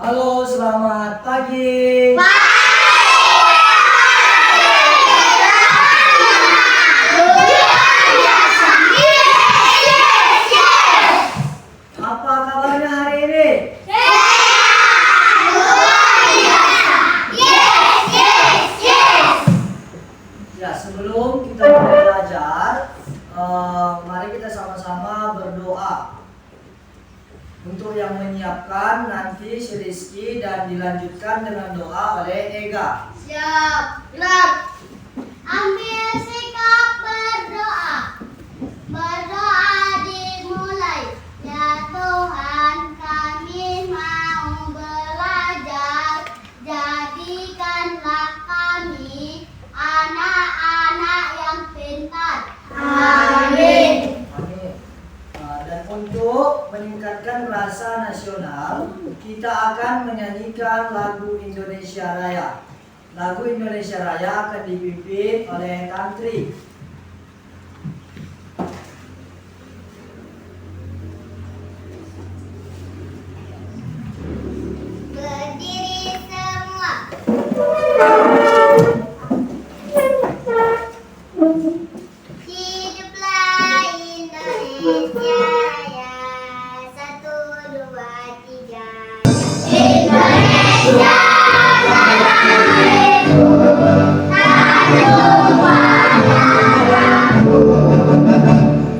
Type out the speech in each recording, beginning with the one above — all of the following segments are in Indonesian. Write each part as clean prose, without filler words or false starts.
Halo, selamat pagi. Apa kabarnya hari ini? Ya, sebelum kita mulai belajar, mari kita sama-sama berdoa. Untuk yang menyiapkan nanti si Rizky dan dilanjutkan dengan doa oleh Ega. Siap, gerak. Ambil sikap berdoa. Berdoa dimulai. Ya Tuhan, kami mau belajar. Jadikanlah kami anak-anak yang pintar. Amin. Amin. Dan untuk meningkatkan rasa nasional, kita akan menyanyikan lagu Indonesia Raya. Lagu Indonesia Raya akan dipimpin oleh Tantri. Berdiri semua. Hiduplah Indonesia Raya. 1, 2, 3. Indonesia tanahku, tanah wajahku.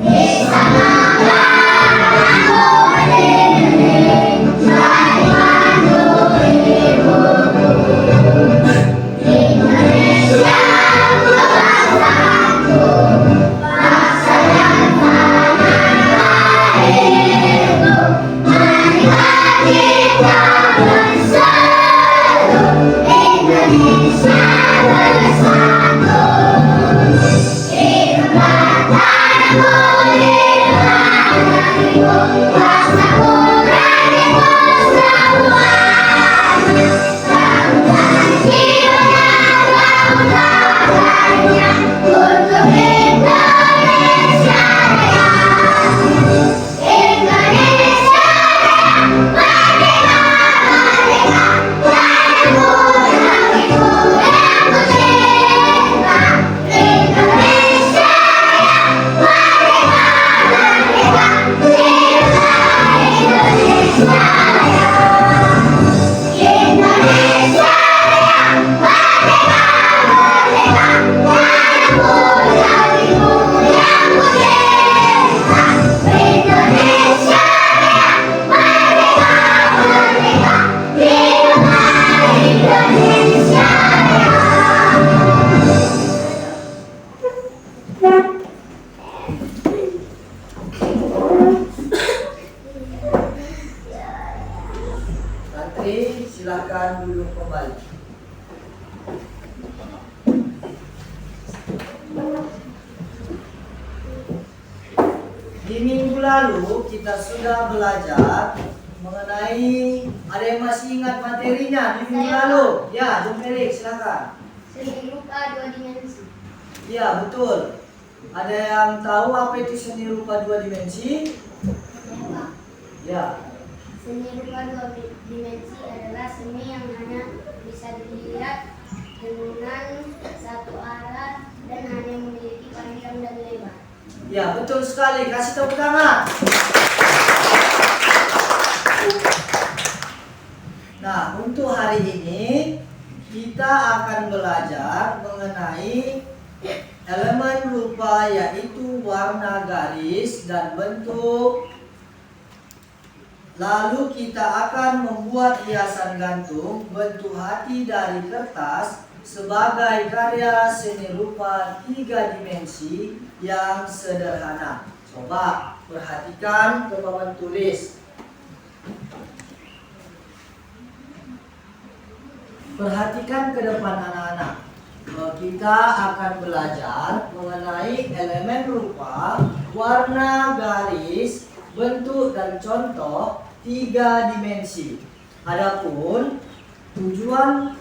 Di sana aku berdiri, memandu ibuku. Indonesia bangsaku, bangsa dan tanah airku. Marilah kita bersatu, Indonesia bersatu. Hiduplah tanahku, hiduplah negeriku, bangsaku, rakyatku semuanya. Sambutkan jiwanya, lautannya, untuk Indonesia Raya. Indonesia Raya, merdeka, merdeka, tanahku, negeriku yang ku cinta. Indonesia Raya, merdeka, merdeka, cinta Indonesia Raya. Indonesia Raya, merdeka, merdeka, tanahku, negeriku yang ku cinta. Indonesia Raya, merdeka, merdeka, hiduplah Indonesia Tantri, silakan duduk kembali. Di minggu lalu kita sudah belajar mengenai, ada yang masih ingat materinya di minggu lalu? Ya, Jom Felix, silakan. Seni rupa 2 dimensi. Ya, betul. Ada yang tahu apa itu seni rupa 2 dimensi? Ya. Seni rupa 2 dimensi adalah seni yang hanya bisa dilihat dengan satu arah dan hanya memiliki panjang dan lebar. Ya, betul sekali. Kasih tepuk tangan. Nah, untuk hari ini kita akan belajar mengenai elemen rupa, yaitu warna, garis, dan bentuk. Lalu kita akan membuat hiasan gantung bentuk hati dari kertas sebagai karya seni rupa 3 dimensi yang sederhana. Coba perhatikan ke papan tulis. Perhatikan ke depan anak-anak. Kita akan belajar mengenai elemen rupa, warna, garis, bentuk, dan contoh 3 dimensi. Adapun tujuan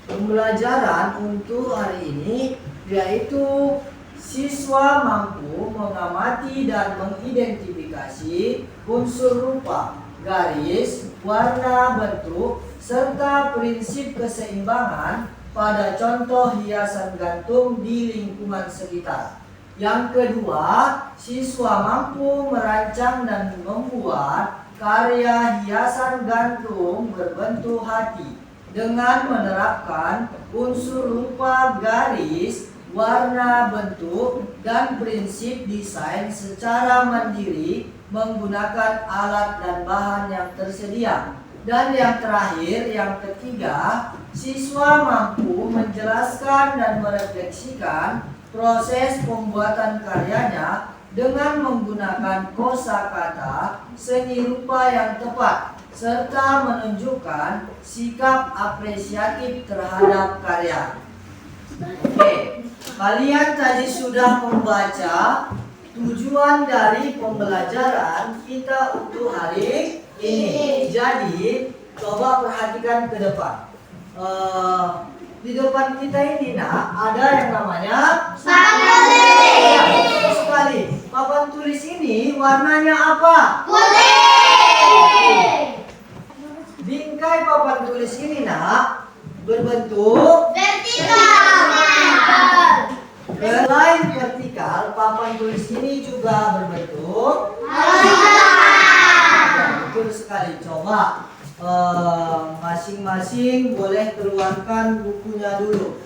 pembelajaran untuk hari ini yaitu mampu mengamati dan mengidentifikasi unsur rupa, garis, warna, bentuk, serta prinsip keseimbangan pada contoh hiasan gantung di lingkungan sekitar. Yang kedua, siswa mampu merancang dan membuat karya hiasan gantung berbentuk hati dengan menerapkan unsur rupa, garis, warna, bentuk, dan prinsip desain secara mandiri menggunakan alat dan bahan yang tersedia. Dan yang terakhir, yang ketiga, siswa mampu menjelaskan dan merefleksikan proses pembuatan karyanya dengan menggunakan kosakata seni rupa yang tepat serta menunjukkan sikap apresiatif terhadap karya. Oke, kalian tadi sudah membaca tujuan dari pembelajaran kita untuk hari ini. Jadi, coba perhatikan ke depan. Di depan kita ini, ada yang namanya papan tulis. Betul sekali. Papan tulis ini warnanya apa? Putih. Bingkai papan tulis ini, berbentuk vertikal. Selain vertikal, papan tulis ini juga berbentuk horizontal. Betul sekali. Coba masing-masing boleh keluarkan bukunya dulu.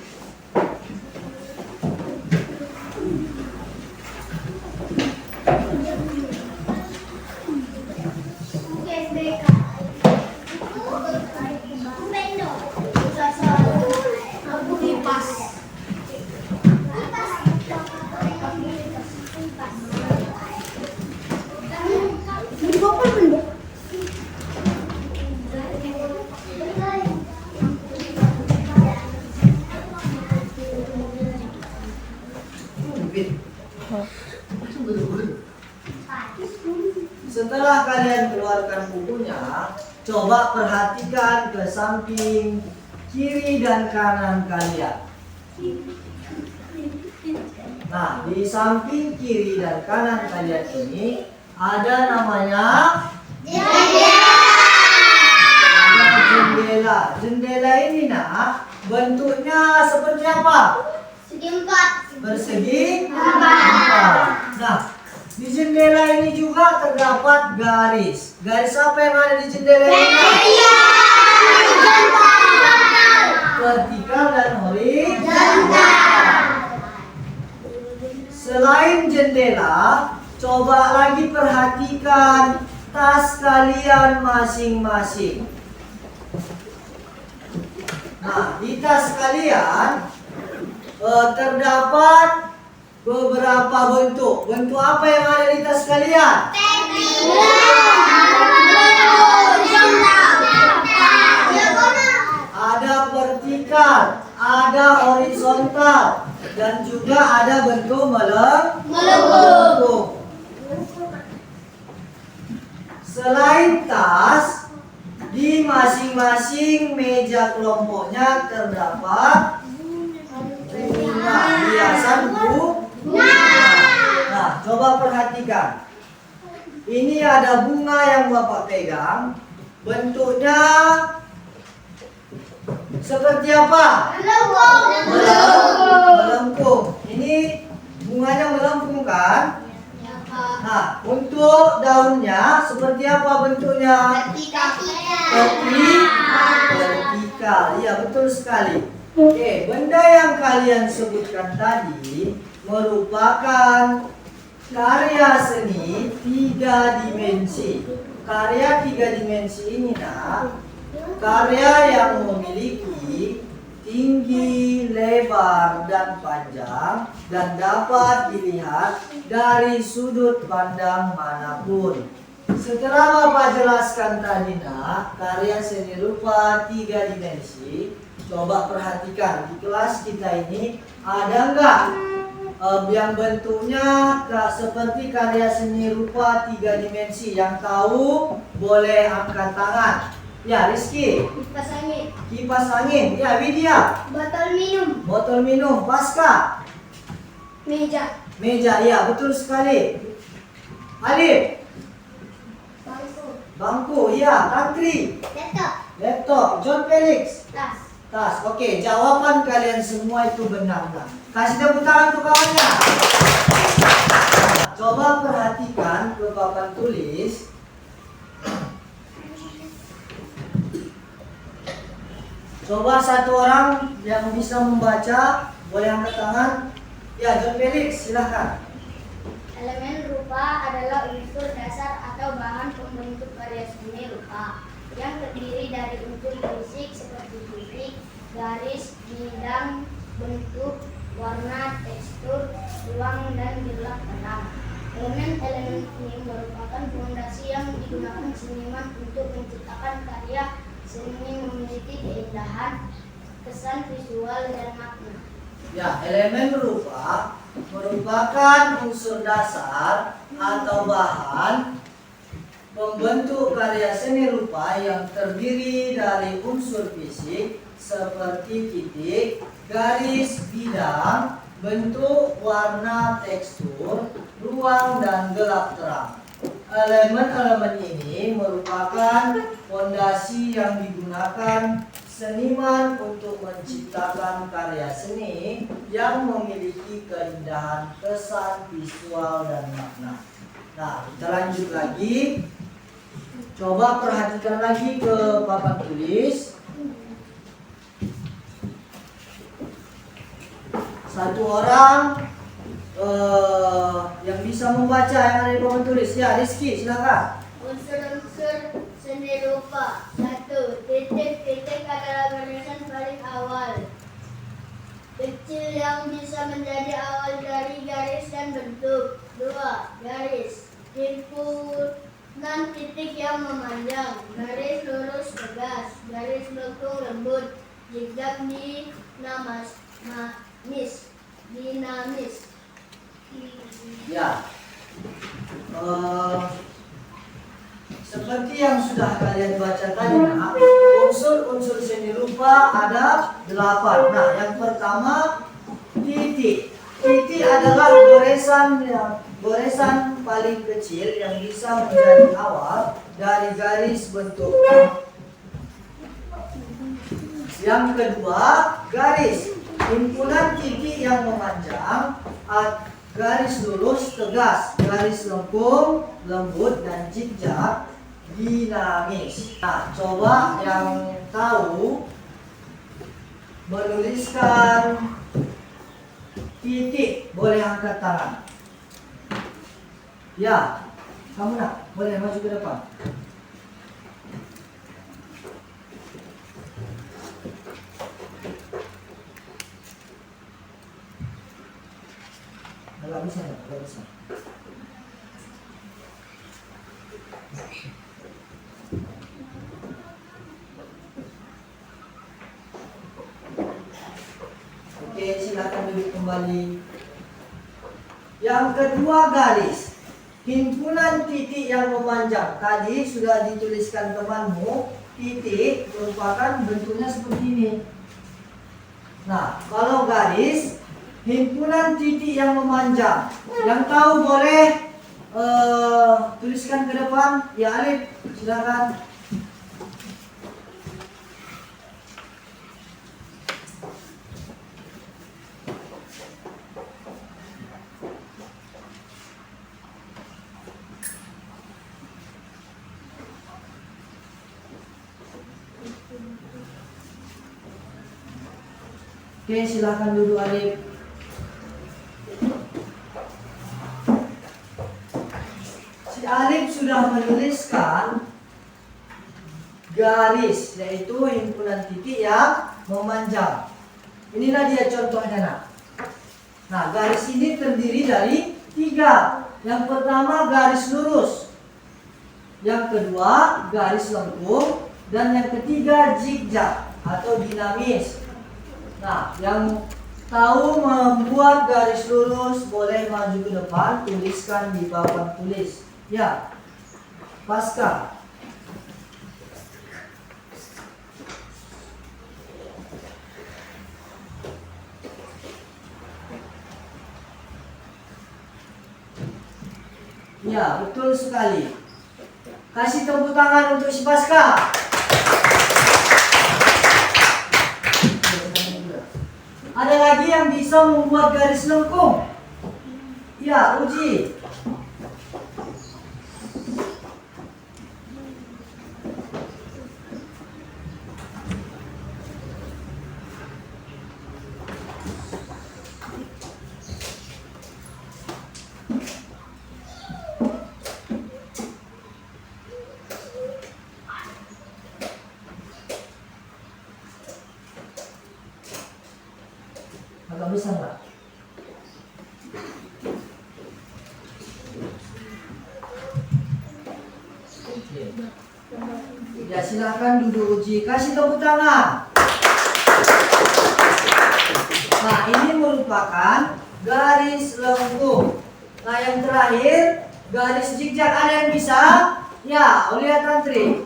Setelah kalian keluarkan bukunya, coba perhatikan ke samping kiri dan kanan kalian. Nah, di samping kiri dan kanan kalian ini ada namanya jendela. Jendela ini bentuknya seperti apa? Segi empat. Bersegi empat. Nah, di jendela ini juga terdapat garis. Garis apa yang ada di jendela ini? Vertikal dan horizontal. Selain jendela, coba lagi perhatikan tas kalian masing-masing. Nah, di tas kalian terdapat beberapa bentuk. Bentuk apa yang ada di tas kalian? Ada vertikal, ada horizontal, dan juga ada bentuk melengkung. Selain tas, di masing-masing meja kelompoknya terdapat bunga, hiasan bunga. Nah, coba perhatikan. Ini ada bunga yang Bapak pegang. Bentuknya seperti apa? Melengkung. Ini bunganya melengkung kan? Nah, untuk daunnya seperti apa bentuknya? Vertikal. Iya, betul sekali. Oke, benda yang kalian sebutkan tadi merupakan karya seni 3 dimensi. Karya 3 dimensi ini karya yang memiliki tinggi, lebar, dan panjang dan dapat dilihat dari sudut pandang manapun. Setelah Bapak jelaskan tadi karya seni rupa 3 dimensi, coba perhatikan di kelas kita ini ada enggak yang bentuknya seperti karya seni rupa 3 dimensi? Yang tahu boleh angkat tangan. Ya, Rizky. Kipas angin. Kipas angin. Ya, Widya. Botol minum. Botol minum. Pasca. Meja. Meja. Ya, betul sekali. Alif. Bangku. Bangku. Ya, Tantri. Laptop. Laptop. John Felix. Tas. Tas. Oke, jawaban kalian semua itu benar. Nah, kasih tepuk tangan untuk kawannya. Nah, coba perhatikan ke papan tulis. Coba satu orang yang bisa membaca, boleh angkat tangan. Ya, John Felix, silahkan. Elemen rupa adalah unsur dasar atau bahan pembentuk karya seni rupa yang terdiri dari unsur fisik seperti titik, garis, bidang, bentuk, warna, tekstur, ruang, dan gelap terang. Elemen-elemen ini merupakan fondasi yang digunakan seniman untuk menciptakan karya seni memiliki keindahan, kesan visual, dan makna. Ya, elemen rupa merupakan unsur dasar atau bahan pembentuk karya seni rupa yang terdiri dari unsur fisik seperti titik, garis, bidang, bentuk, warna, tekstur, ruang, dan gelap terang. Elemen-elemen ini merupakan fondasi yang digunakan seniman untuk menciptakan karya seni yang memiliki keindahan, kesan, visual, dan makna. Nah, kita lanjut lagi. Coba perhatikan lagi ke papan tulis. Satu orang yang bisa membaca yang ada di papan tulis. Ya, Rizky, silakan. Unsur-unsur seni rupa. 1. Titik-titik adalah barisan paling awal, kecil yang bisa menjadi awal dari garis dan bentuk. 2. Garis. Himpunan titik yang memanjang. Garis lurus tegas. Garis lengkung lembut. Zigzag dinamis. Ya. Seperti yang sudah kalian baca tadi, nah, unsur-unsur seni rupa ada 8. Nah, yang pertama titik. Titik adalah goresan paling kecil yang bisa menjadi awal dari garis bentuk. Yang kedua, garis. Himpunan titik yang memanjang, garis lurus tegas, garis lengkung lembut, dan zigzag dinamis. Nah, coba yang tahu menuliskan titik, boleh angkat tangan. Ya, kamu nak, boleh maju ke depan. Nggak bisa, nggak bisa. Oke, silakan duduk kembali. Yang kedua, garis. Himpunan titik yang memanjang. Tadi sudah dituliskan temanmu, titik merupakan bentuknya seperti ini. Nah, kalau garis, himpunan titik yang memanjang. Yang tahu boleh tuliskan ke depan. Ya, Alif, silakan. Oke, silakan duduk, Alif. Si Alif sudah menuliskan garis, yaitu himpunan titik yang memanjang. Inilah dia contohnya, nak. Nah, garis ini terdiri dari 3. Yang pertama, garis lurus. Yang kedua, garis lengkung. Dan yang ketiga, zigzag atau dinamis. Nah, yang tahu membuat garis lurus boleh maju ke depan, tuliskan di papan tulis. Ya, Pasca. Ya, betul sekali. Kasih tepuk tangan untuk si Pasca. Ada lagi yang bisa membuat garis lengkung? Ya, uji. Agak besar nggak? Ya, silahkan duduk uji. Kasih tepuk tangan. Nah, ini merupakan garis lengkung. Nah, yang terakhir garis zigzag. Ada yang bisa? Ya, Aulia Tantri.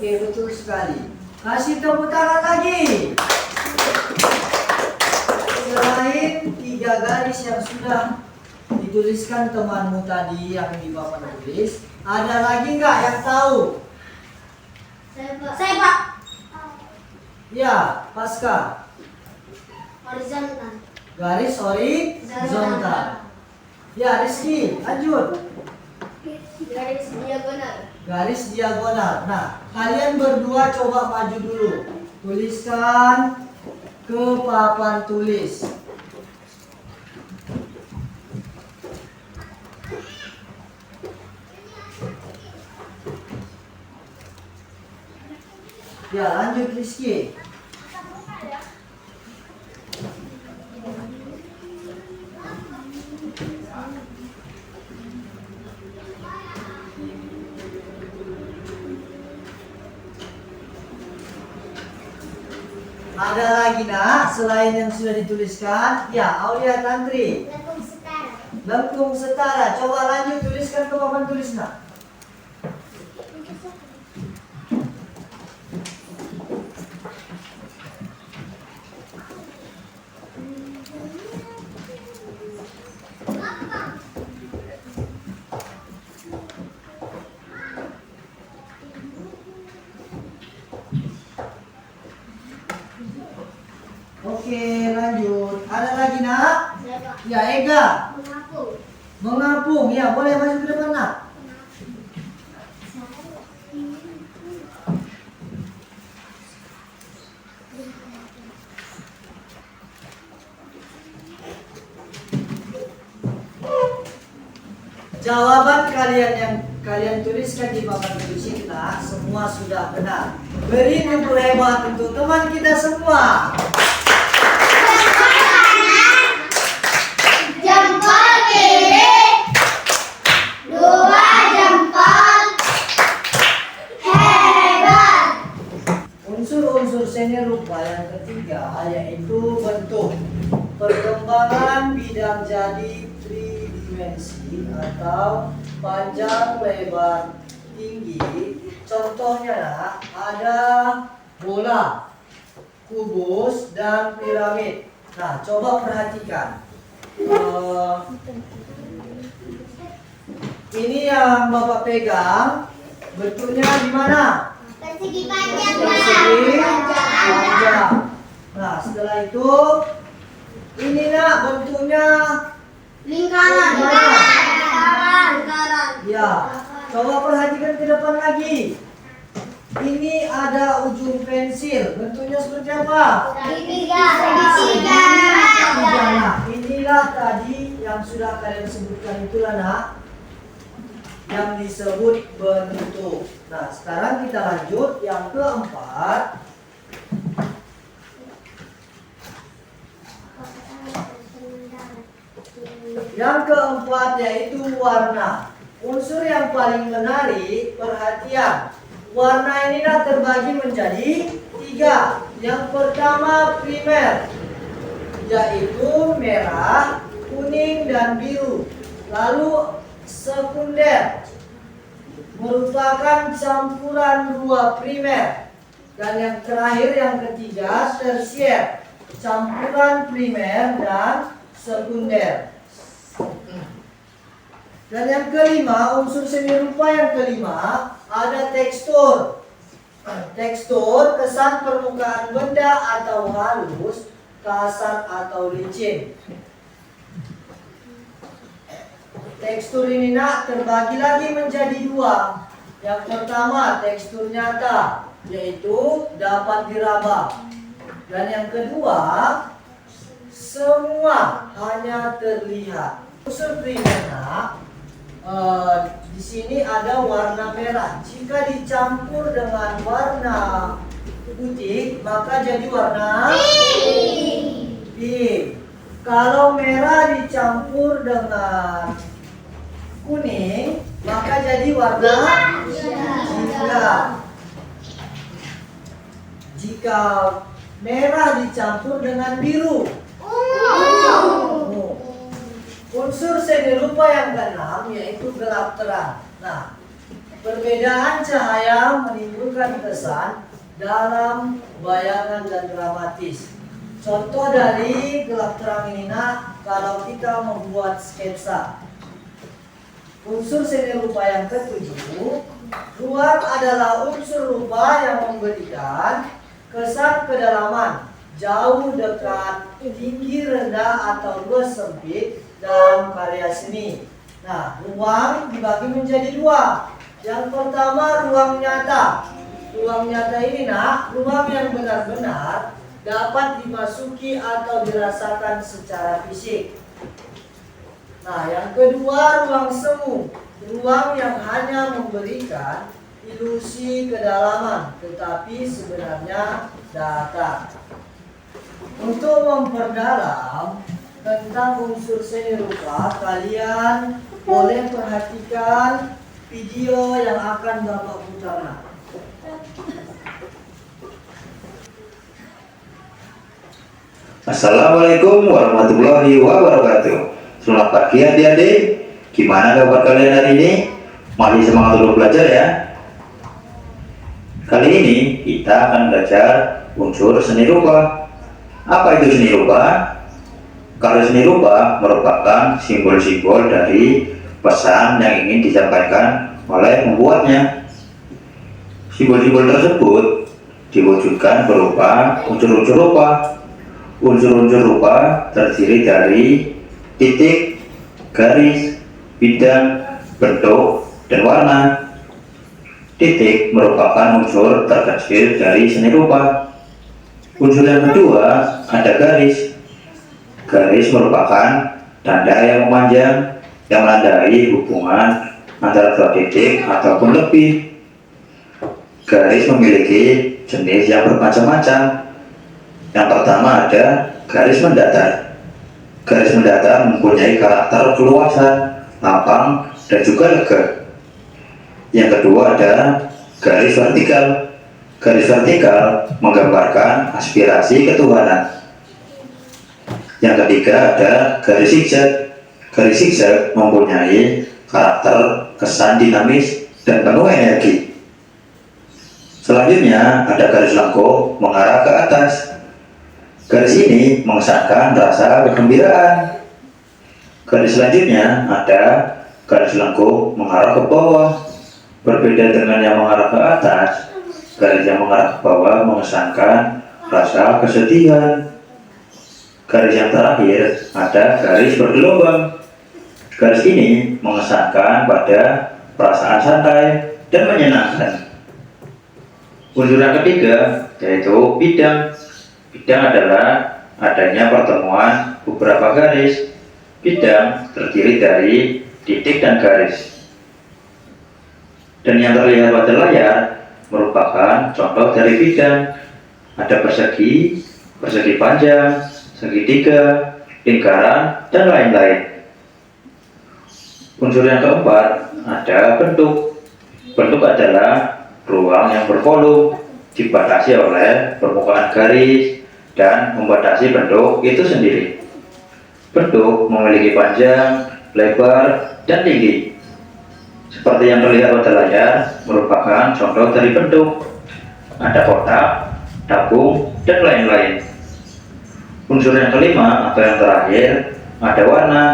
Oke, betul sekali. Kasih tepuk tangan lagi. Selain 3 garis yang sudah dituliskan temanmu tadi yang di papan tulis, ada lagi nggak yang tahu? Saya Pak. Ya, Pasca. Horizontal. Garis horizontal. Ya, Rizky, lanjut. Garis diagonal. Garis diagonal. Nah, kalian berdua coba maju dulu. Tuliskan ke papan tulis. Ya, lanjut Rizky. Ada lagi nak selain yang sudah dituliskan? Ya, Aulia Tantri. Lengkung setara. Lengkung setara. Coba lanjut tuliskan ke papan tulis nak. Oke, lanjut. Ada lagi nak? Saya Pak. Ya, Ega. Mengapung. Mengapung. Ya, boleh masuk ke depan nak. Jawaban kalian yang kalian tuliskan di papan tulis kita semua sudah benar. Beri tepuk hebat untuk teman kita semua. Jempol kiri. 2 jempol. Hebat. Unsur-unsur seni rupa yang ketiga yaitu bentuk. Perkembangan bidang jadi tridimensi atau panjang, lebar, tinggi. Contohnya nak, ada bola, kubus, dan piramid. Nah, coba perhatikan. Ini yang Bapak pegang, bentuknya di mana? Persegi panjang. Persegi panjang. Nah, setelah itu ini nak bentuknya Lingkaran. Lingkaran. Lingkaran. ya. Coba perhatikan ke depan lagi. Ini ada ujung pensil. Bentuknya seperti apa? Segitiga. Nah, inilah tadi yang sudah kalian sebutkan itulah nak, yang disebut bentuk. Nah, sekarang kita lanjut yang keempat. Yang keempat yaitu warna. Unsur yang paling menarik perhatian. Warna ini terbagi menjadi 3. Yang pertama primer, yaitu merah, kuning, dan biru. Lalu sekunder merupakan campuran 2 primer. Dan yang terakhir, yang ketiga, tersier, campuran primer dan sekunder. Dan yang kelima, unsur seni rupa yang kelima, ada tekstur. Tekstur, kesan permukaan benda atau halus, kasar atau licin. Tekstur ini nak terbagi lagi menjadi dua. Yang pertama, tekstur nyata, yaitu dapat diraba. Dan yang kedua, semua hanya terlihat. Unsur primer nak, di sini ada warna merah. Jika dicampur dengan warna putih, maka jadi warna pink. Kalau merah dicampur dengan kuning, maka jadi warna jingga. Jika merah dicampur dengan biru, ungu. Unsur seni rupa yang keenam yaitu gelap terang. Nah, perbedaan cahaya menimbulkan kesan dalam bayangan dan dramatis. Contoh dari gelap terang ini nak, kalau kita membuat sketsa. Unsur seni rupa yang ketujuh, ruang adalah unsur rupa yang memberikan kesan kedalaman, jauh, dekat, tinggi, rendah, atau luas, sempit dalam karya seni. Nah, ruang dibagi menjadi dua. Yang pertama, ruang nyata. Ruang nyata ini nak, ruang yang benar-benar dapat dimasuki atau dirasakan secara fisik. Nah, yang kedua, ruang semu. Ruang yang hanya memberikan ilusi kedalaman, tetapi sebenarnya datar. Untuk memperdalam tentang unsur seni rupa, kalian boleh perhatikan video yang akan Bapak putar. Assalamualaikum warahmatullahi wabarakatuh. Selamat pagi adik-adik. Gimana kabar kalian hari ini? Masih semangat untuk belajar ya? Kali ini kita akan belajar unsur seni rupa. Apa itu seni rupa? Kalau seni rupa merupakan simbol-simbol dari pesan yang ingin disampaikan oleh pembuatnya. Simbol-simbol tersebut diwujudkan berupa unsur-unsur rupa. Unsur-unsur rupa terdiri dari titik, garis, bidang, bentuk, dan warna. Titik merupakan unsur terkecil dari seni rupa. Unsur yang kedua ada garis. Garis merupakan tanda yang memanjang yang menandai hubungan antara dua titik ataupun lebih. Garis memiliki jenis yang bermacam-macam. Yang pertama ada garis mendatar. Garis mendatar mempunyai karakter keluasan, lapang, dan juga lega. Yang kedua ada garis vertikal. Garis vertikal menggambarkan aspirasi ketuhanan. Yang ketiga ada garis zigzag. Garis zigzag mempunyai karakter kesan dinamis dan penuh energi. Selanjutnya ada garis lengkung mengarah ke atas. Garis ini mengesankan rasa kegembiraan. Garis selanjutnya ada garis lengkung mengarah ke bawah. Berbeda dengan yang mengarah ke atas, garis yang mengarah ke bawah mengesankan rasa kesedihan. Garis yang terakhir ada garis bergelombang. Garis ini mengesankan pada perasaan santai dan menyenangkan. Unsur yang ketiga yaitu bidang. Bidang adalah adanya pertemuan beberapa garis. Bidang terdiri dari titik dan garis. Dan yang terlihat pada layar merupakan contoh dari bidang. Ada persegi, persegi panjang, segitiga, lingkaran, dan lain-lain. Unsur yang keempat ada bentuk. Bentuk adalah ruang yang bervolume, dibatasi oleh permukaan garis dan membatasi bentuk itu sendiri. Bentuk memiliki panjang, lebar, dan tinggi. Seperti yang terlihat pada layar merupakan contoh dari bentuk. ada kotak, tabung, dan lain-lain. Unsur yang kelima atau yang terakhir ada warna.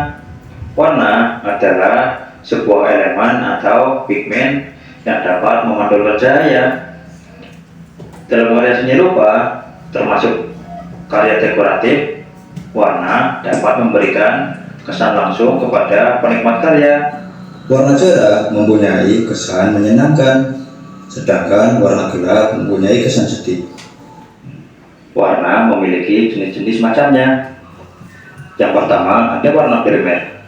Warna adalah sebuah elemen atau pigmen yang dapat memantulkan cahaya. Dalam karya seni rupa, termasuk karya dekoratif, warna dapat memberikan kesan langsung kepada penikmat karya. Warna cerah mempunyai kesan menyenangkan, sedangkan warna gelap mempunyai kesan sedih. Warna memiliki jenis-jenis macamnya. Yang pertama ada warna primer.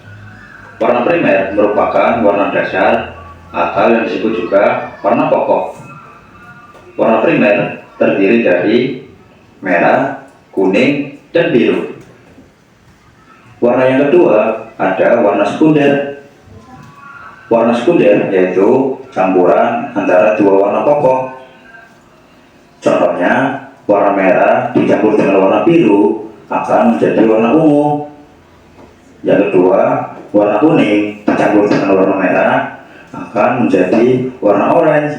Warna primer merupakan warna dasar atau yang disebut juga warna pokok. Warna primer terdiri dari merah, kuning, dan biru. Warna yang kedua ada warna sekunder. Warna sekunder yaitu campuran antara dua warna pokok. Contohnya, warna merah dicampur dengan warna biru akan menjadi warna ungu. Yang kedua, warna kuning dicampur dengan warna merah akan menjadi warna orange.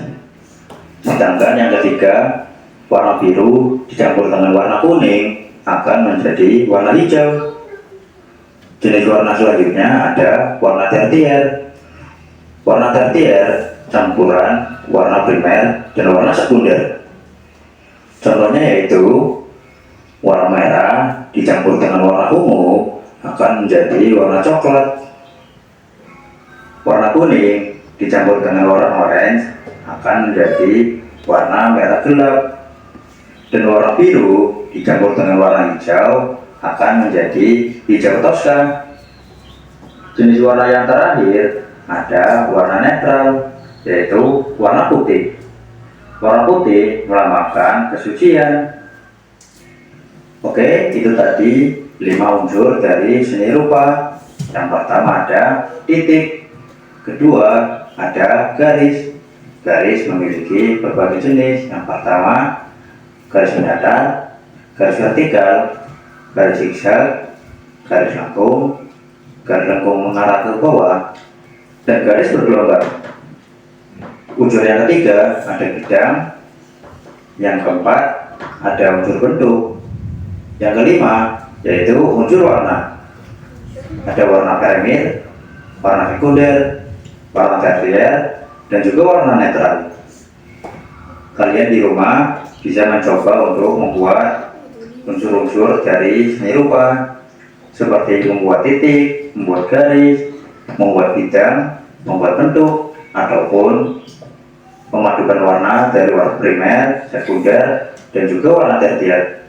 Sedangkan yang ketiga, warna biru dicampur dengan warna kuning akan menjadi warna hijau. Jenis warna selanjutnya ada warna tertier. Warna tertier campuran warna primer dan warna sekunder. Contohnya yaitu warna merah dicampur dengan warna ungu akan menjadi warna coklat. Warna kuning dicampur dengan warna orange akan menjadi warna merah gelap. Dan warna biru dicampur dengan warna hijau akan menjadi hijau toska. Jenis warna yang terakhir ada warna netral, yaitu warna putih. Warna putih melambangkan kesucian. Oke, itu tadi 5 unsur dari seni rupa. Yang pertama ada titik, kedua ada garis. Garis memiliki berbagai jenis. Yang pertama garis mendatar, garis vertikal, garis zigzag, garis lengkung mengarah ke bawah, dan garis bergelombang. Unsur yang ketiga ada bidang. Yang keempat ada unsur bentuk. Yang kelima yaitu unsur warna. Ada warna primer, warna sekunder, warna tersier, dan juga warna netral. Kalian di rumah bisa mencoba untuk membuat unsur-unsur dari seni rupa, seperti membuat titik, membuat garis, membuat bidang, membuat bentuk, ataupun memadukan warna dari warna primer, sekunder, dan juga warna tersier.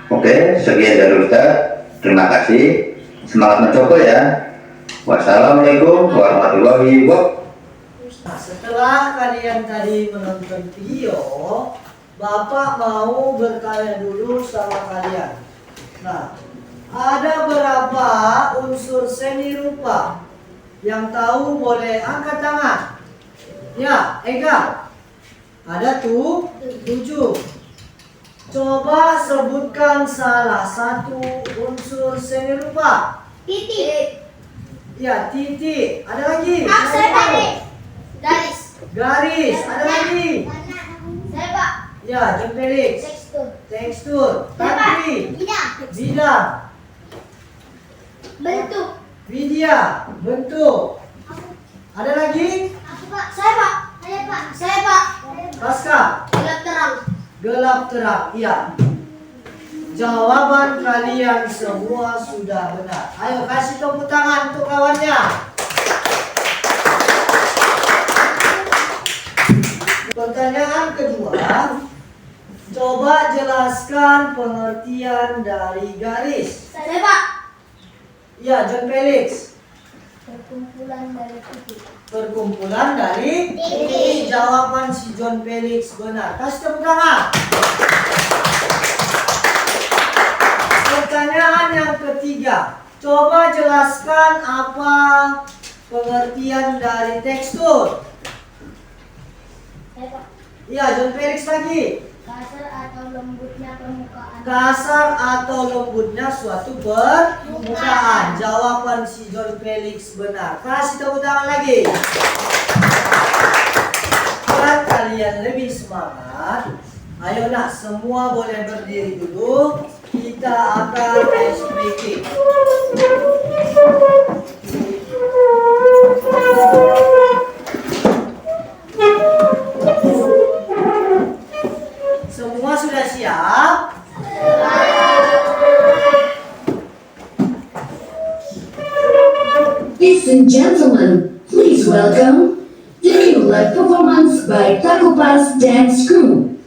Oke, sekian dari Ustaz. Terima kasih. Semangat mencoba ya. Wassalamualaikum warahmatullahi wabarakatuh. Nah, setelah kalian tadi menonton video, Bapak mau bertanya dulu sama kalian. Nah, ada berapa unsur seni rupa? Yang tahu boleh angkat tangan. Ya, Ega. Ada tuh 7. Coba sebutkan salah satu unsur seni rupa. Titik. Ya, titik. Ada lagi? Saya tadi. Garis. Garis. Ada lagi? Saya Pak. Ya, John Felix. Tekstur. Tekstur. Tadi. Bidang. Bentuk. Widya. Bentuk. Ada lagi? Aku Pak. Saya Pak. Saya Pak. Saya Pak. Pasca. Gelap terang. Gelap terang. Iya. Jawaban kalian semua sudah benar. Ayo kasih tepuk tangan untuk kawannya. Pertanyaan kedua. Coba jelaskan pengertian dari garis. Saya Pak. Ya, John Felix. Perkumpulan dari titik. Perkumpulan dari Titik. Jawaban si John Felix benar. Kasih tepuk tangan. Pertanyaan yang ketiga. Coba jelaskan apa pengertian dari tekstur. Saya Pak. Ya, John Felix lagi. Kasar atau lembutnya permukaan. Kasar atau lembutnya suatu permukaan. Jawaban si John Felix benar. Kasih tepuk tangan lagi. Buat kalian lebih semangat, selamat. Ayo nak, semua boleh berdiri dulu. Kita akan ice breaking. Semua sudah siap? Ladies and gentlemen, please welcome the new live performance by Takupas Dance Crew.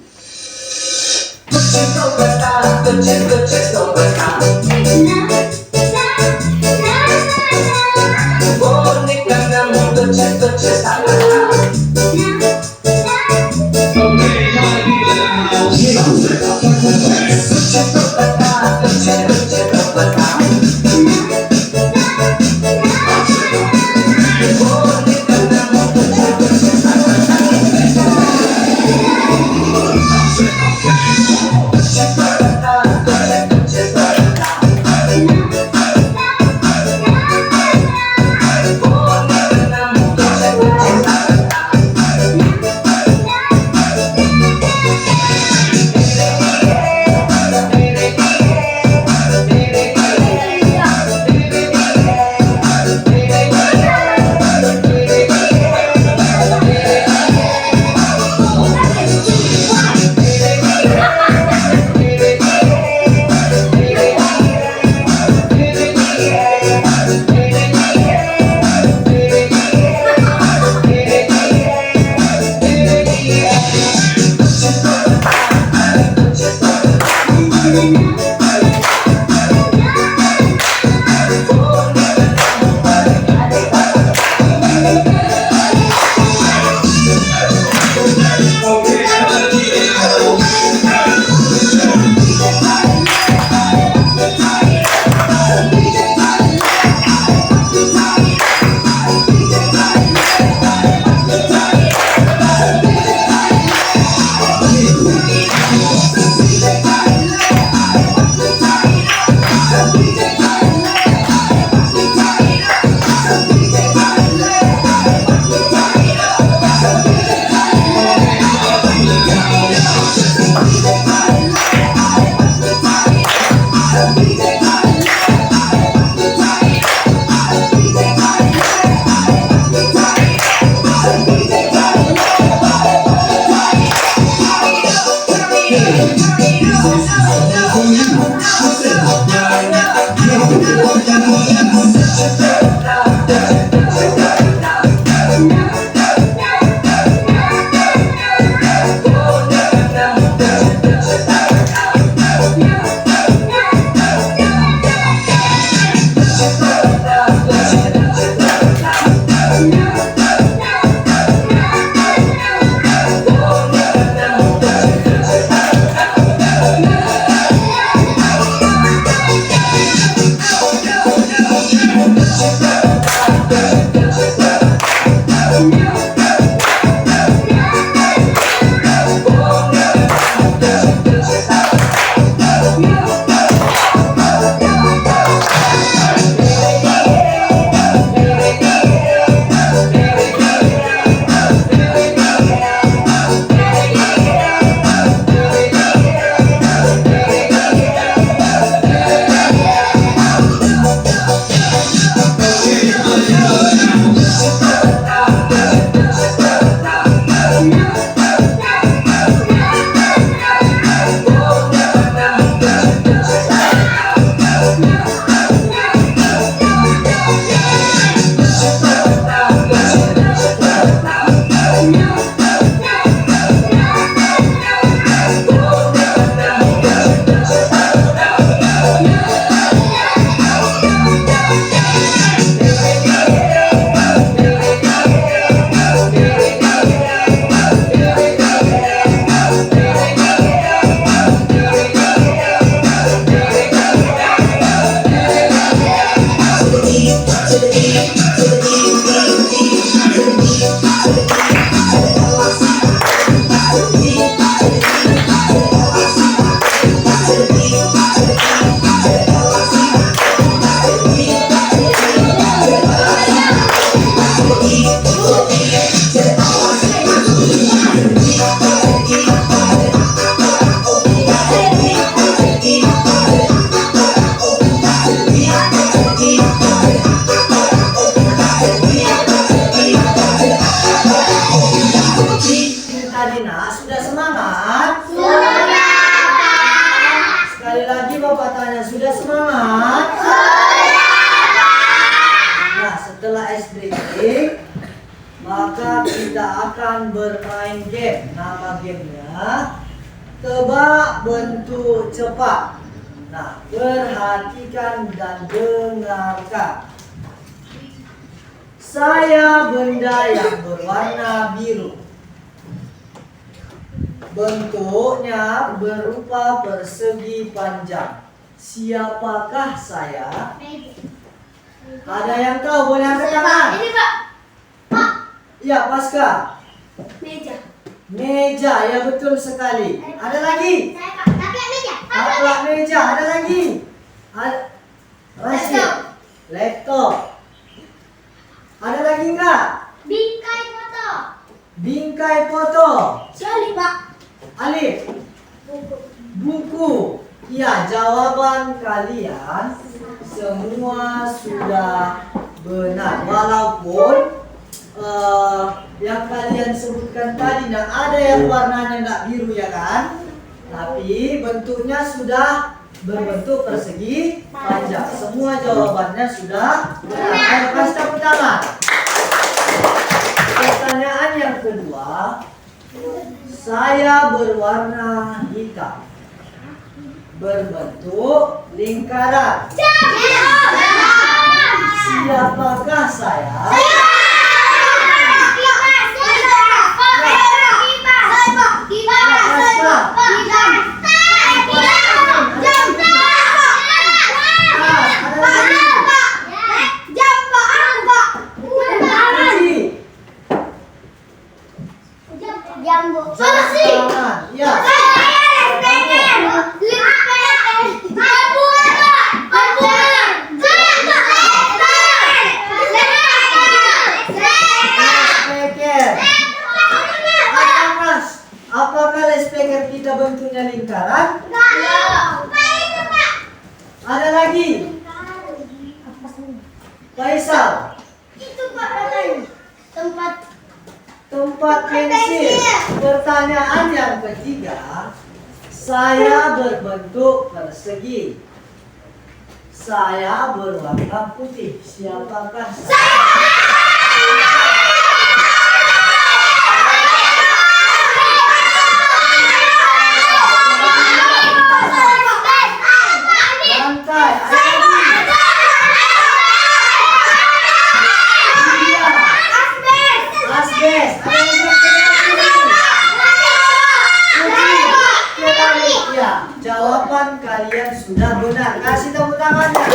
coba tanya, sudah semangat? Nah, setelah ice breaking, maka kita akan bermain game. Nama gamenya tebak bentuk cepat. Nah, perhatikan dan dengarkan. Saya benda yang berwarna biru. Bentuknya berupa persegi panjang. Siapakah saya? Ada yang tahu? Boleh angkat tangan. Ini Pak. Pak. Ya, Pasca. Meja. Meja, ya betul sekali. Ada lagi? Saya Pak. Taplak meja. Taplak meja, ada lagi? Ada. Laptop. Laptop. Ada lagi enggak? Bingkai foto. Bingkai foto. Soli Pak. Alif. Buku. Buku. Ya, jawaban kalian semua sudah benar. Walaupun yang kalian sebutkan tadi, nah ada yang warnanya nggak biru ya kan? Tapi bentuknya sudah berbentuk persegi panjang. Semua jawabannya sudah benar. Ayo kasih tepuk tangan. Pertanyaan yang kedua, saya berwarna hitam, berbentuk lingkaran. Siapakah saya? Jambu. Tangan. Ya. Speaker. Apakah speaker kita bentuknya lingkaran? Ada lagi? Faisal. Itu Pak katanya. Tempat pensil. Pertanyaan yang ketiga, saya berbentuk persegi. Saya berwarna putih. Siapakah saya? Lantai. Asbes. Ya, jawaban kalian sudah benar. Kasih tepuk tangannya.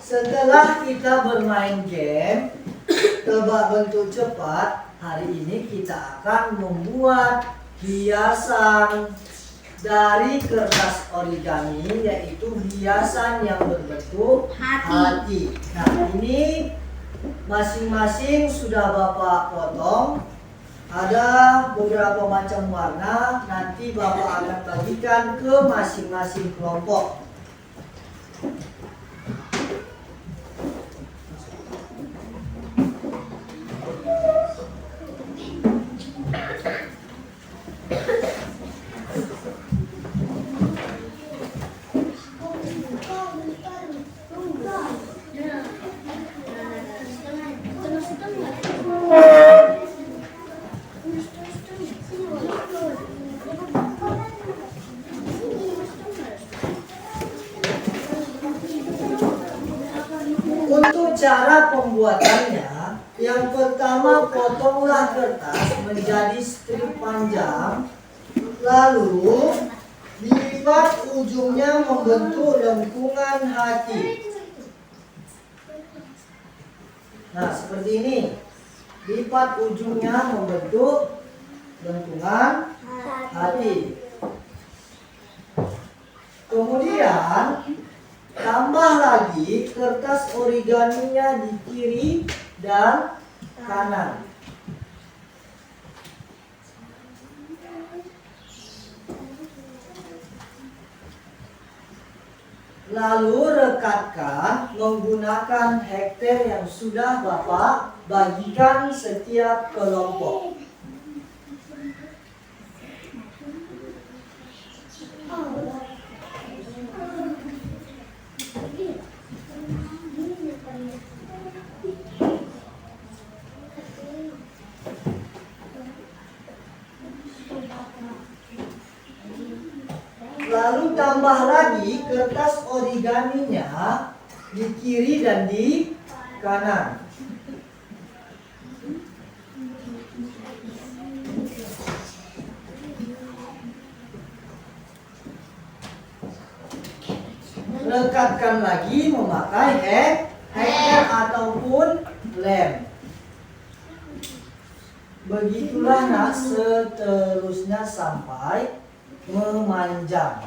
Setelah kita bermain game tebak bentuk cepat, hari ini kita akan membuat hiasan dari kertas origami, yaitu hiasan yang berbentuk hati. Nah, ini masing-masing sudah Bapak potong. Ada beberapa macam warna, nanti Bapak akan bagikan ke masing-masing kelompok. Untuk cara pembuatannya, yang pertama potonglah kertas menjadi strip panjang, lalu lipat ujungnya membentuk lengkungan hati. Nah, seperti ini. Lipat ujungnya membentuk lengkungan hati. Kemudian tambah lagi kertas origaminya di kiri dan kanan. Lalu rekatkan menggunakan hektar yang sudah Bapak bagikan setiap kelompok. Lalu tambah lagi kertas origaminya di kiri dan di kanan. Rekatkan lagi memakai hanger ataupun lem. Begitulah nak seterusnya sampai memanjang.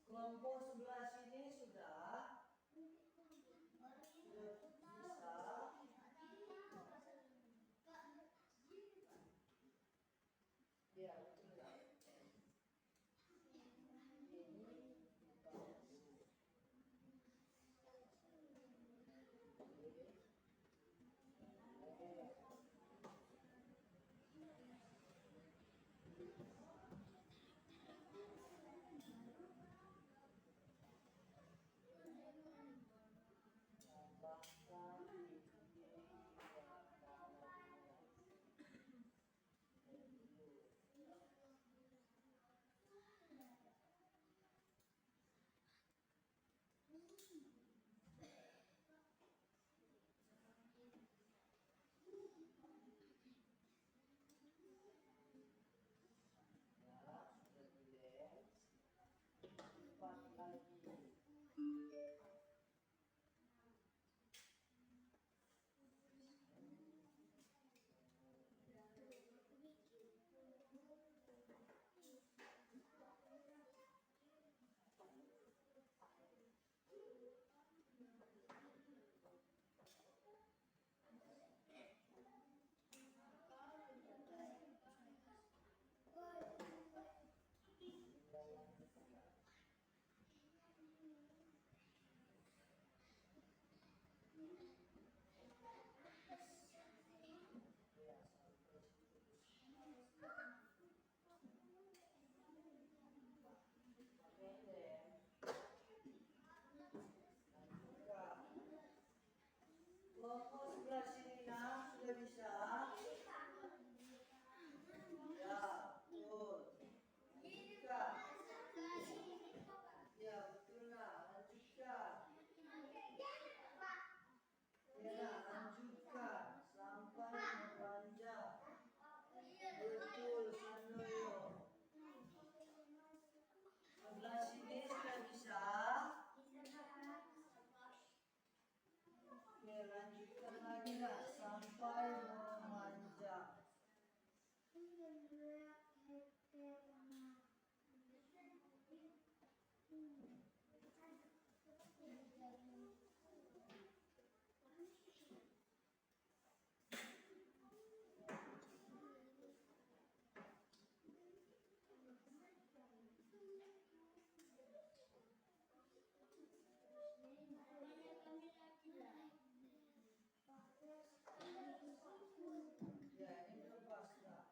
Kelompok sebelah sini sudah bisa. Ya, betul. Kelompok sebelah sini nak sudah bisa. Ya, betul. Lanjutkan. Ya, betul nak. Lanjutkan. Ya, nak, lanjutkan sampai memanjang. Betul, Sandoyo. Sebelah sini sudah bisa. Oke, lanjutkan lagi nak sampai memanjang. Ya, ini lepas nak.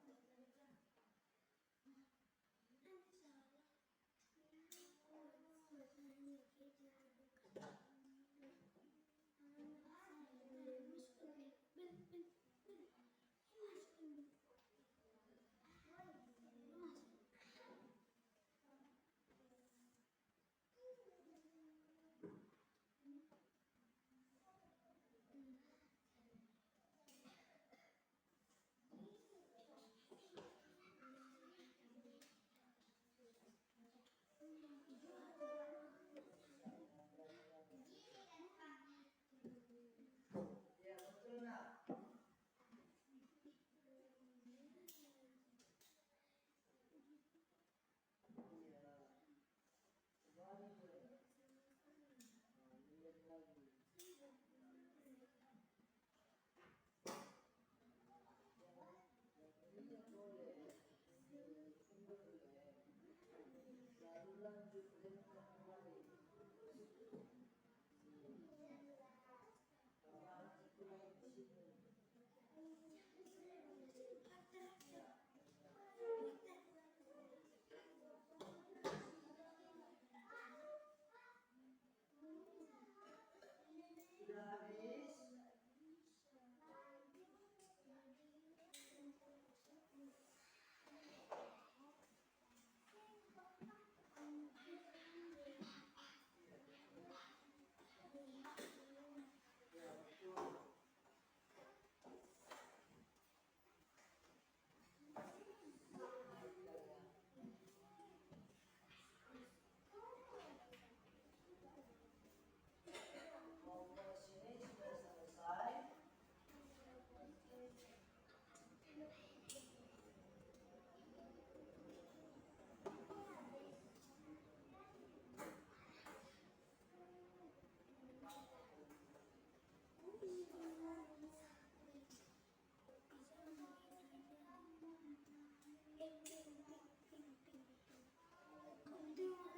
Perhatikan.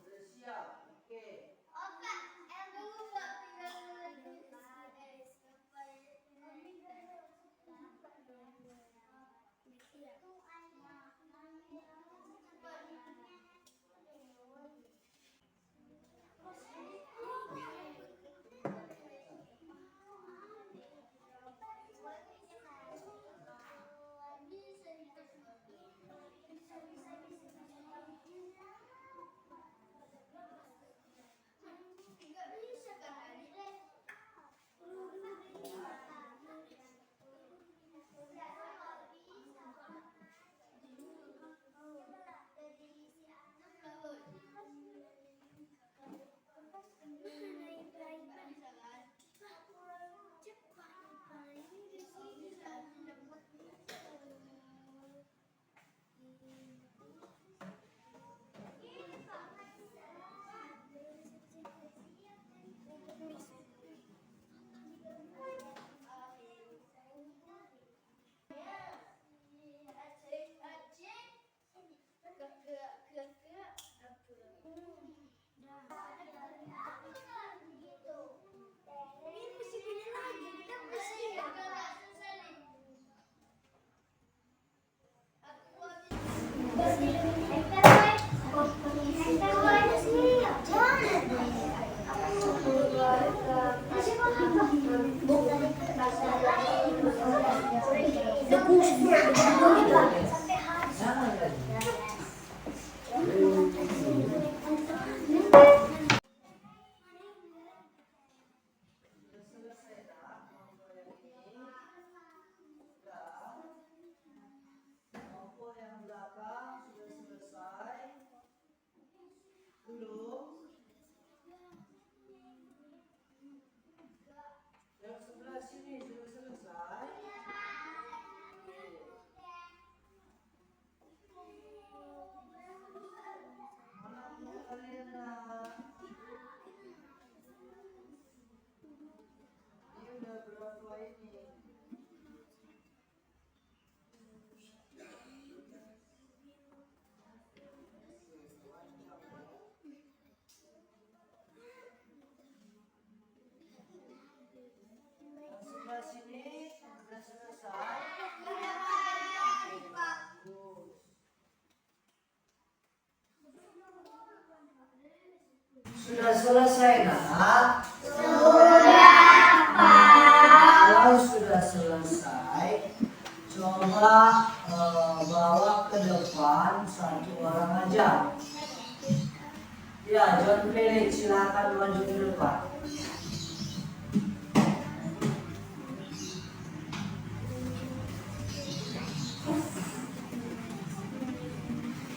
Sudah siap? Oke. Sudah selesai nak kelompok yang ini. Sudah. Kelompok yang belakang sudah selesai. Belum. Yang sebelah sini sudah selesai. Mana buku kalian nak? Ini udah berapa ini? Yang sebelah sini sudah selesai. Bagus. Sudah selesai nak? Kalau sudah selesai, coba bawa ke depan satu orang aja. Ya, John Felix silakan maju ke depan.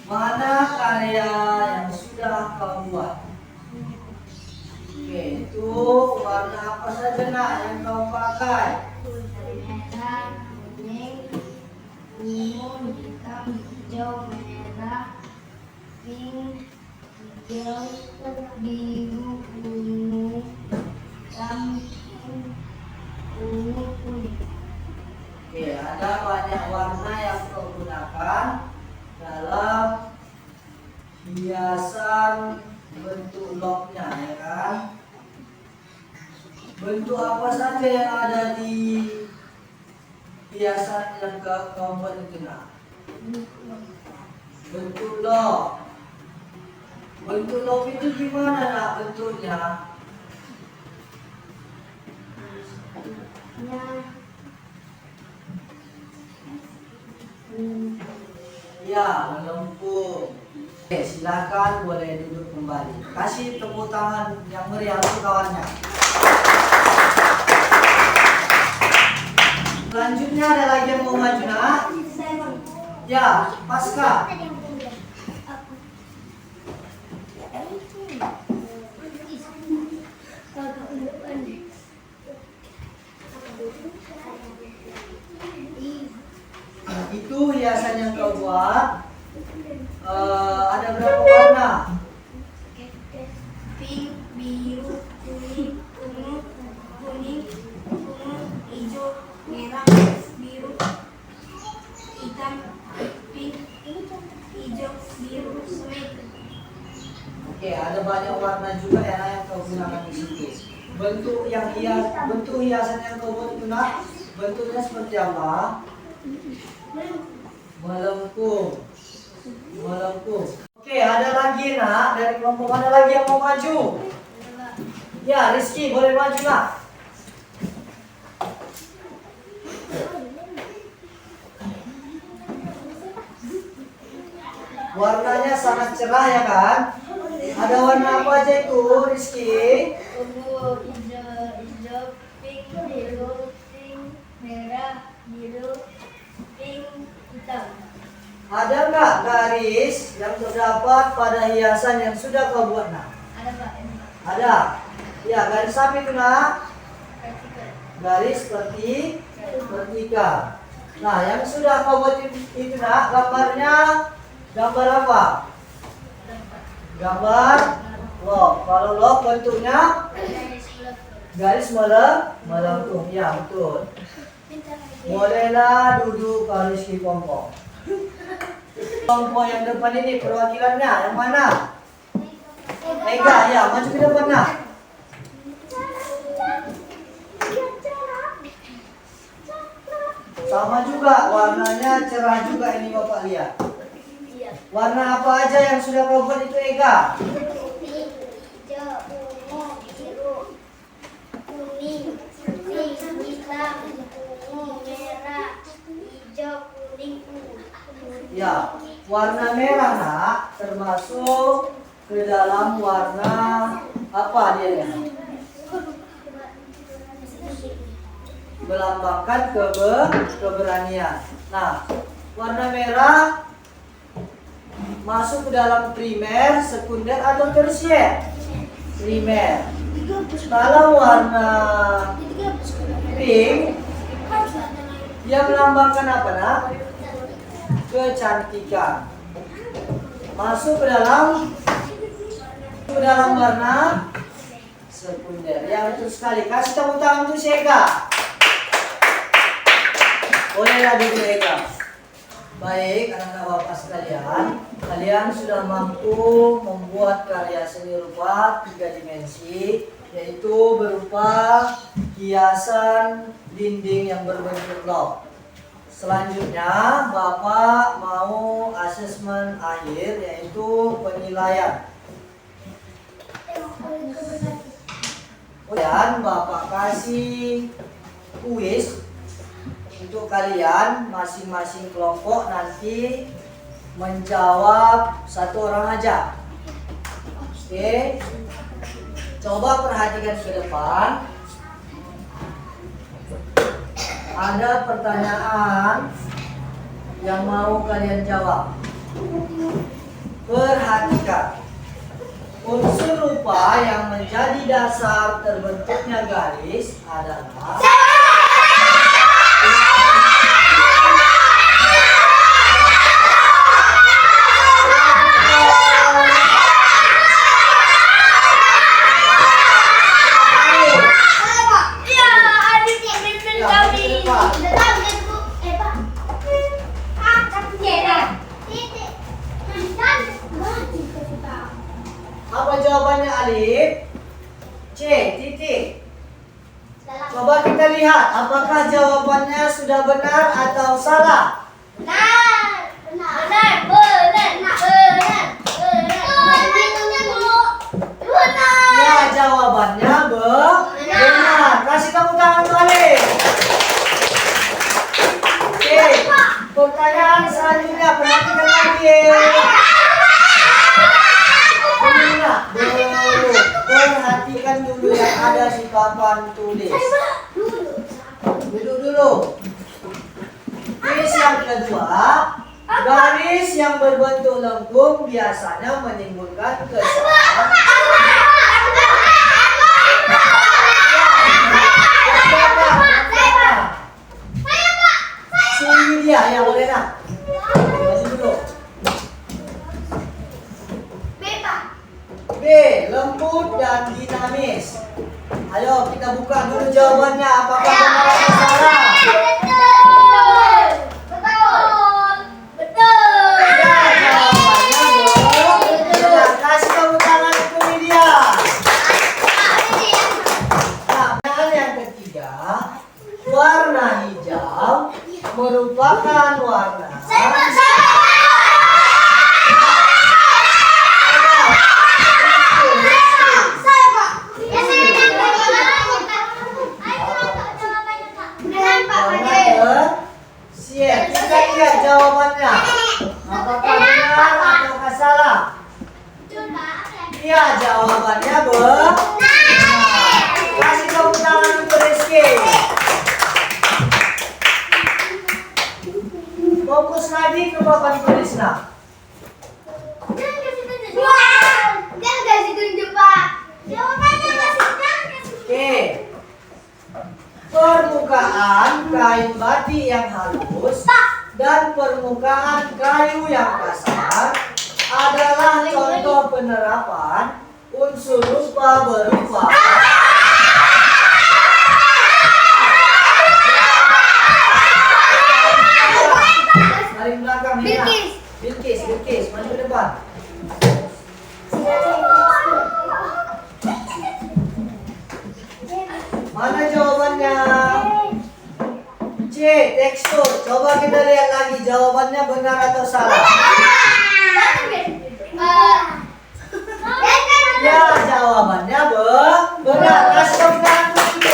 Mana karya yang sudah kau buat? Oke, itu warna apa saja nak yang kau pakai? Merah, kuning, ungu, hitam, hijau, merah, pink, hijau, biru, ungu, banyak warna yang kau gunakan dalam hiasan bentuk locknya, ya kan? Bentuk apa saja yang ada di hiasan yang kau buat itu nak? Bentuk lock. Bentuk lock itu gimana nak bentuknya? Ya, melengkung. Oke, silakan boleh duduk kembali. Kasih tepuk tangan yang meriah untuk kawannya. Selanjutnya ada lagi yang mau maju nak? Ya, Pasca. Itu hiasan yang kau buat. Ada berapa warna? Pink, biru, kuning, ungu, kuning, hijau, merah, biru, hitam, pink, hijau, biru, semut. Oke, ada banyak warna juga ya yang kau gunakan di situ. Bentuk hiasan yang kau buat itu nak, bentuknya seperti apa? Melengkung. Oke, ada lagi nak dari kelompok mana lagi yang mau maju? Ya, Rizky boleh maju nak. Warnanya sangat cerah ya kan? Ada warna apa aja itu, Rizky? Ungu, hijau, pink, biru, pink, merah, biru, pink, hitam. Ada nggak garis yang terdapat pada hiasan yang sudah kau buat nak? Ada Pak? Ada. Ya, garis apa itu nak? Vertikal. Garis vertikal. Nah, yang sudah kau buat itu nak, gambarnya gambar apa? Gambar lock. Kalau lock bentuknya garis melengkung. Ya, betul. Bolehlah duduk kalau Rizky Kompong. Kelompok yang depan ini perwakilannya yang mana? Ega, ya, maju ke depan nak. Sama juga, warnanya cerah juga ini Bapak lihat. Warna apa aja yang sudah kau buat itu Ega? Hijau, ungu, biru, kuning, hitam, ungu, merah, hijau, kuning, ungu. Ya, warna merah nak termasuk ke dalam warna apa dia ya? Melambangkan keberanian. Nah, warna merah masuk ke dalam primer, sekunder atau tersier? Primer. Kalau warna pink, dia melambangkan apa nak? Kecantikan. Masuk ke dalam warna sekunder. Ya, betul sekali. Kasih tepuk tangan untuk Ega. Bolehlah duduk Ega. Baik, anak-anak bapak sekalian, kalian sudah mampu membuat karya seni rupa 3 dimensi, yaitu berupa hiasan dinding yang berbentuk lock. Selanjutnya, Bapak mau asesmen akhir, yaitu penilaian. Dan Bapak kasih kuis untuk kalian masing-masing kelompok nanti menjawab 1 orang aja. Oke, coba perhatikan ke depan. Ada pertanyaan yang mau kalian jawab. Perhatikan. Unsur rupa yang menjadi dasar terbentuknya garis adalah jawabannya Alif? C. Titik. Salah. Coba kita lihat apakah jawabannya sudah benar atau salah. Benar. Benar. Benar. Ya, jawabannya benar. Kasih tepuk tangan untuk Alif. Oke, pertanyaan selanjutnya perhatikan lagi. Ingat dulu, perhatikan dulu yang ada di papan tulis. Duduk dulu. Tulis yang kedua, garis yang berbentuk lengkung biasanya menimbulkan kesan. Si dia yang boleh nak. Maju dulu. B. Lembut dan dinamis. Ayo kita buka dulu jawabannya. Apakah benar atau salah? Ya, jawabannya benar. Kasih tepuk tangan untuk media. Nah, pertanyaan yang ketiga, warna hijau merupakan warna siap. Kita lihat jawabannya. Apakah benar atau salah? Iya, jawabannya benar. Kasih tepuk tangan untuk Rizky. Fokus lagi ke papan tulis nak. Oke. Permukaan kain batik yang halus dan permukaan kayu yang kasar adalah contoh penerapan unsur rupa berupa paling belakang nih. Bilkis, maju ke depan. Mana jawabannya? C. Tekstur. Coba kita lihat lagi jawabannya benar atau salah. Ya, jawabannya benar. Kasih tepuk tangan untuk B.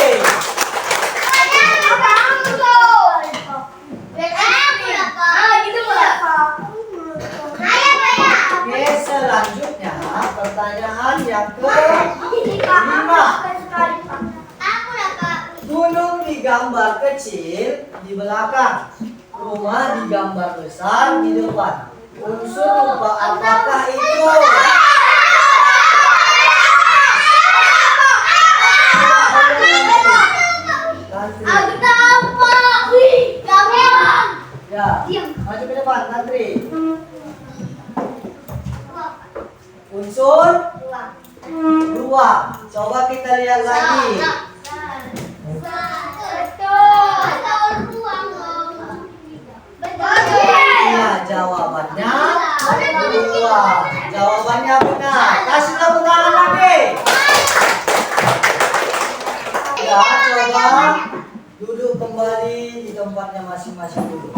Oke, selanjutnya pertanyaan yang ke-5. Gunung digambar kecil di belakang, rumah digambar besar di depan. Unsur rupa apakah itu? Ya, maju ke depan, Tantri. Unsur ruang. Coba kita lihat lagi. Iya, jawabannya ruang. Jawabannya benar. Kasih tepuk tangan lagi. Ya, coba duduk kembali di tempatnya masing-masing dulu.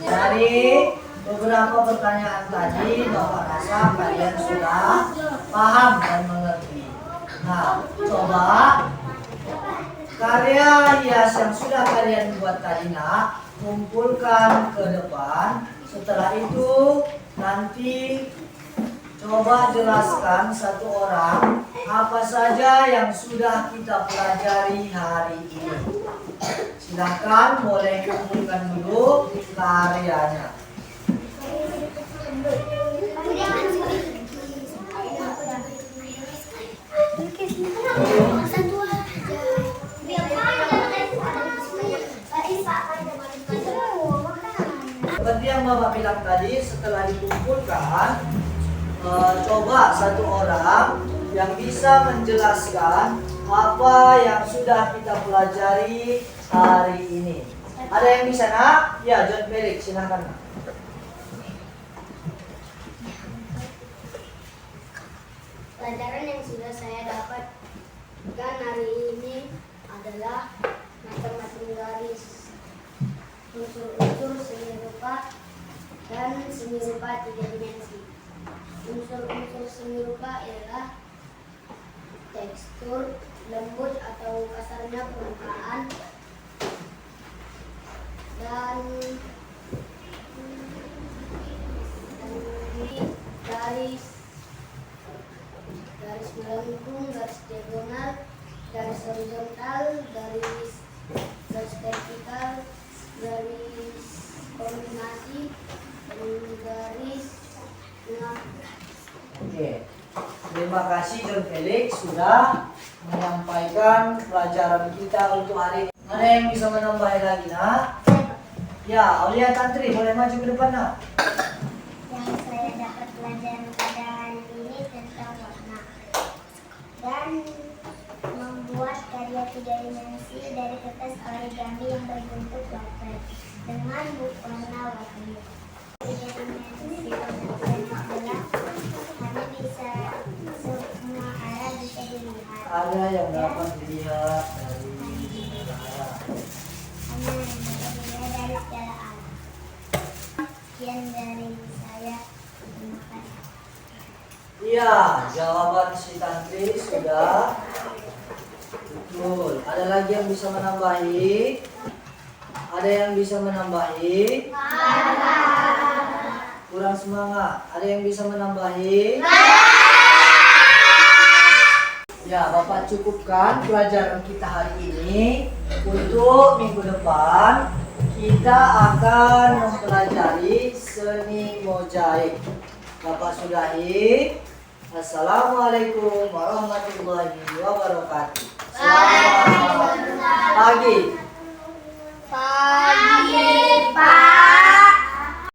Dari beberapa pertanyaan tadi, Bapak rasa kalian sudah paham dan mengerti. Nah, coba karya hias yang sudah kalian buat tadi nak, kumpulkan ke depan. Setelah itu nanti coba jelaskan satu orang apa saja yang sudah kita pelajari hari ini. Silakan boleh kumpulkan dulu karyanya. Seperti yang Bapak bilang tadi, setelah dikumpulkan, coba satu orang yang bisa menjelaskan apa yang sudah kita pelajari hari ini. Ada yang bisa nak? Ya, John Felix, silakan nak. Pelajaran yang sudah saya dapatkan hari ini adalah macam-macam garis, unsur-unsur semi rupa dan semi rupa 3 dimensi. Unsur-unsur semi rupa ialah tekstur, lembut atau kasarnya permukaan, dan garis melengkung, garis diagonal, garis horizontal, garis vertikal, garis kombinasi, dan garis Oke. Terima kasih John Felix sudah menyampaikan pelajaran kita untuk hari ini. Ada yang bisa menambah lagi, nak? Ya, Aulia Tantri, boleh maju ke depan, nak? Yang saya dapat pelajaran pada hari ini tentang warna dan membuat karya 3 dimensi dari kertas origami yang berbentuk wafer dengan warna-warni. 3 dimensi warna adalah hanya bisa semua arah bisa dilihat. Ada yang dapat dilihat dari arah. Hanya yang dapat dilihat dari segala arah. Sekian dari saya. Terima kasih. Iya, jawaban si Tantri sudah betul. Ada lagi yang bisa menambahi? Ada yang bisa menambahi? Kurang semangat. Ada yang bisa menambahi? Ya, Bapak cukupkan pelajaran kita hari ini. Untuk minggu depan kita akan mempelajari seni mozaik. Bapak sudahi. Assalamualaikum warahmatullahi wabarakatuh. Selamat pagi. Pagi, Pak.